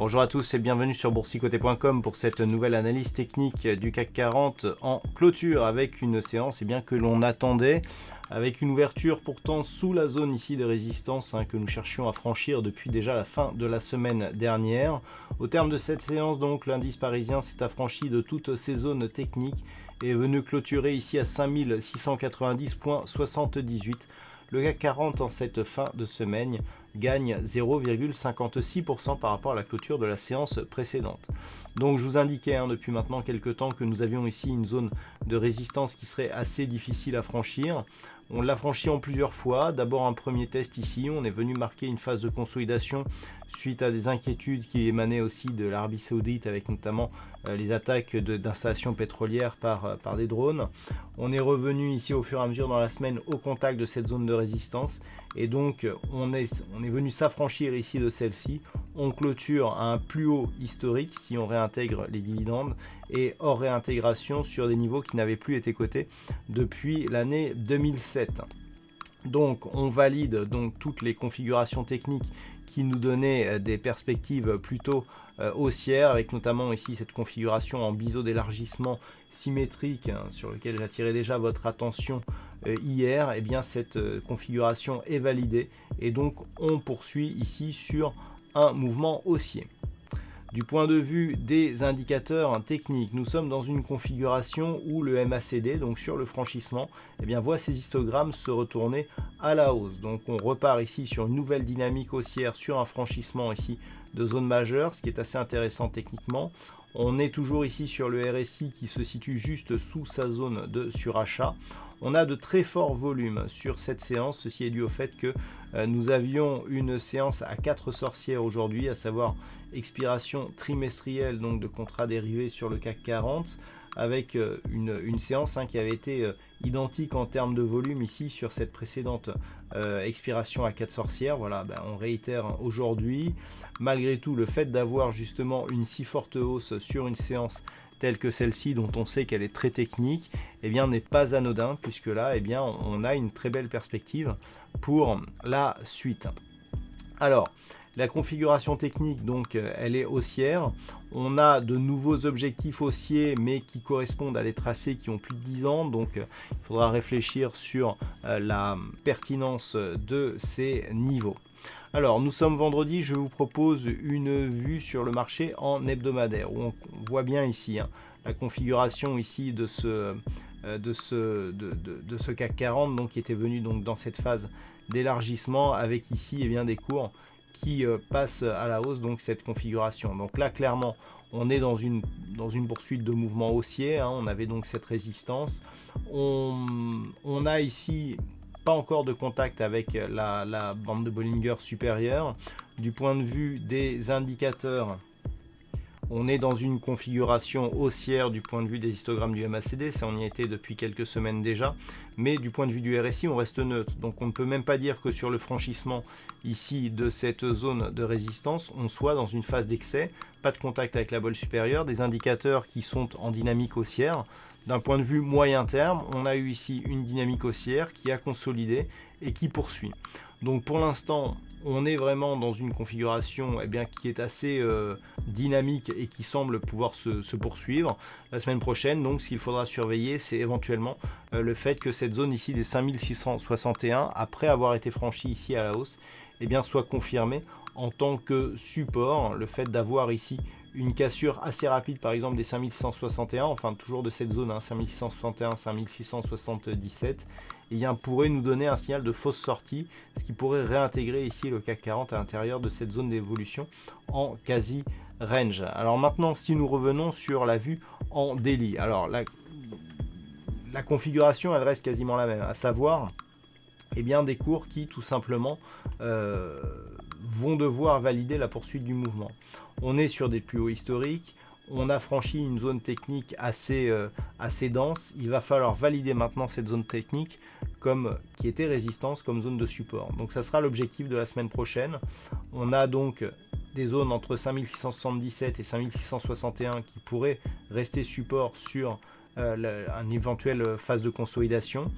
Bonjour à tous et bienvenue sur boursicoté.com pour cette nouvelle analyse technique du CAC 40 en clôture avec une séance que l'on attendait, avec une ouverture pourtant sous la zone ici de résistance que nous cherchions à franchir depuis déjà la fin de la semaine dernière. Au terme de cette séance, donc, l'indice parisien s'est affranchi de toutes ces zones techniques et est venu clôturer ici à 5690,78. Le CAC 40 en cette fin de semaine gagne 0,56% par rapport à la clôture de la séance précédente. Donc je vous indiquais depuis maintenant quelques temps que nous avions ici une zone de résistance qui serait assez difficile à franchir. On l'a franchi en plusieurs fois. D'abord un premier test ici, on est venu marquer une phase de consolidation suite à des inquiétudes qui émanaient aussi de l'Arabie Saoudite avec notamment les attaques d'installations pétrolières par des drones. On est revenu ici au fur et à mesure dans la semaine au contact de cette zone de résistance et donc on est venu s'affranchir ici de celle-ci. On clôture à un plus haut historique si on réintègre les dividendes et hors réintégration sur des niveaux qui n'avaient plus été cotés depuis l'année 2007. Donc on valide donc toutes les configurations techniques qui nous donnaient des perspectives plutôt haussières, avec notamment ici cette configuration en biseau d'élargissement symétrique sur lequel j'attirais déjà votre attention hier. Et bien cette configuration est validée et donc on poursuit ici sur un mouvement haussier. Du point de vue des indicateurs techniques, nous sommes dans une configuration où le MACD, donc sur le franchissement, voit ses histogrammes se retourner à la hausse. Donc on repart ici sur une nouvelle dynamique haussière sur un franchissement ici de zone majeure, ce qui est assez intéressant techniquement. On est toujours ici sur le RSI qui se situe juste sous sa zone de surachat. On a de très forts volumes sur cette séance. Ceci est dû au fait que nous avions une séance à 4 sorcières aujourd'hui, à savoir expiration trimestrielle donc de contrats dérivés sur le CAC 40, avec une séance qui avait été identique en termes de volume ici sur cette précédente expiration à 4 sorcières. Voilà, on réitère aujourd'hui. Malgré tout, le fait d'avoir justement une si forte hausse sur une séance telle que celle-ci, dont on sait qu'elle est très technique, n'est pas anodin, puisque là, on a une très belle perspective pour la suite. Alors, la configuration technique, donc, elle est haussière. On a de nouveaux objectifs haussiers, mais qui correspondent à des tracés qui ont plus de 10 ans. Donc, il faudra réfléchir sur la pertinence de ces niveaux. Alors, nous sommes vendredi, je vous propose une vue sur le marché en hebdomadaire, où on voit bien ici la configuration ici de ce CAC 40, donc, qui était venu donc, dans cette phase d'élargissement, avec ici des cours qui passent à la hausse, donc cette configuration. Donc là, clairement, on est dans une poursuite de mouvement haussier, on avait donc cette résistance. On a ici pas encore de contact avec la bande de Bollinger supérieure. Du point de vue des indicateurs, on est dans une configuration haussière du point de vue des histogrammes du MACD, ça on y était depuis quelques semaines déjà, mais du point de vue du RSI, on reste neutre. Donc on ne peut même pas dire que sur le franchissement ici de cette zone de résistance, on soit dans une phase d'excès, pas de contact avec la bolle supérieure, des indicateurs qui sont en dynamique haussière. D'un point de vue moyen terme, on a eu ici une dynamique haussière qui a consolidé et qui poursuit. Donc pour l'instant, on est vraiment dans une configuration qui est assez dynamique et qui semble pouvoir se poursuivre. La semaine prochaine, donc ce qu'il faudra surveiller, c'est éventuellement le fait que cette zone ici des 5661, après avoir été franchie ici à la hausse, soit confirmée en tant que support. Le fait d'avoir ici une cassure assez rapide, par exemple des 5661, enfin toujours de cette zone 5661, 5677, pourrait nous donner un signal de fausse sortie, ce qui pourrait réintégrer ici le CAC 40 à l'intérieur de cette zone d'évolution en quasi range. Alors maintenant, si nous revenons sur la vue en daily, alors la configuration elle reste quasiment la même, à savoir des cours qui tout simplement vont devoir valider la poursuite du mouvement. On est sur des plus hauts historiques, on a franchi une zone technique assez dense, il va falloir valider maintenant cette zone technique qui était résistance comme zone de support. Donc ça sera l'objectif de la semaine prochaine. On a donc des zones entre 5677 et 5661 qui pourraient rester support sur une éventuelle phase de consolidation.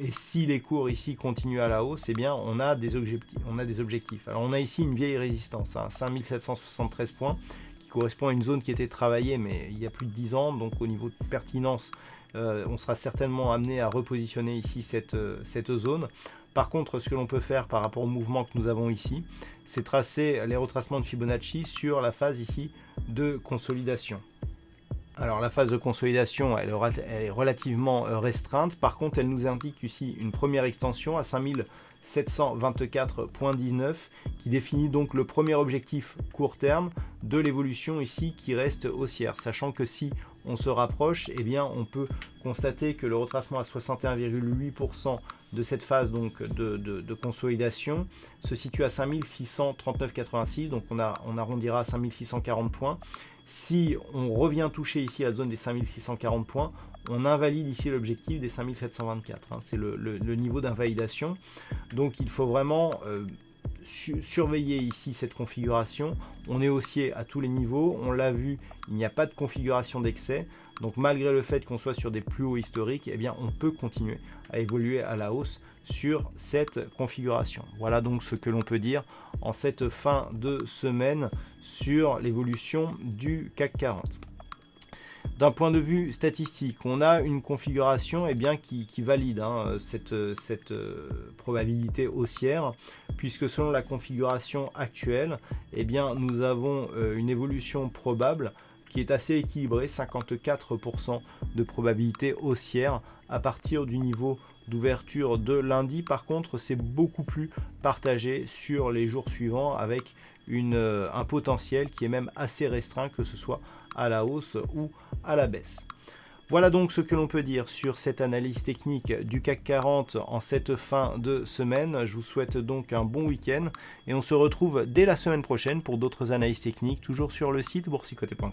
Et si les cours ici continuent à la hausse, eh bien on a des objectifs. Alors on a ici une vieille résistance, 5773 points, qui correspond à une zone qui était travaillée, mais il y a plus de 10 ans. Donc au niveau de pertinence, on sera certainement amené à repositionner ici cette zone. Par contre, ce que l'on peut faire par rapport au mouvement que nous avons ici, c'est tracer les retracements de Fibonacci sur la phase ici de consolidation. Alors la phase de consolidation, elle est relativement restreinte. Par contre, elle nous indique ici une première extension à 5724.19 qui définit donc le premier objectif court terme de l'évolution ici qui reste haussière. Sachant que si on se rapproche, eh bien on peut constater que le retracement à 61,8% de cette phase donc de consolidation se situe à 5639,86, donc on arrondira à 5640 points. Si on revient toucher ici la zone des 5640 points, on invalide ici l'objectif des 5724. C'est le niveau d'invalidation. Donc il faut vraiment surveiller ici cette configuration. On est haussier à tous les niveaux. On l'a vu, il n'y a pas de configuration d'excès. Donc malgré le fait qu'on soit sur des plus hauts historiques, eh bien, on peut continuer à évoluer à la hausse sur cette configuration. Voilà donc ce que l'on peut dire en cette fin de semaine sur l'évolution du CAC 40. D'un point de vue statistique, on a une configuration qui valide cette probabilité haussière, puisque selon la configuration actuelle, nous avons une évolution probable qui est assez équilibrée, 54% de probabilité haussière à partir du niveau d'ouverture de lundi. Par contre, c'est beaucoup plus partagé sur les jours suivants avec un potentiel qui est même assez restreint, que ce soit à la hausse ou à la baisse. Voilà donc ce que l'on peut dire sur cette analyse technique du CAC 40 en cette fin de semaine. Je vous souhaite donc un bon week-end et on se retrouve dès la semaine prochaine pour d'autres analyses techniques, toujours sur le site boursicoté.com.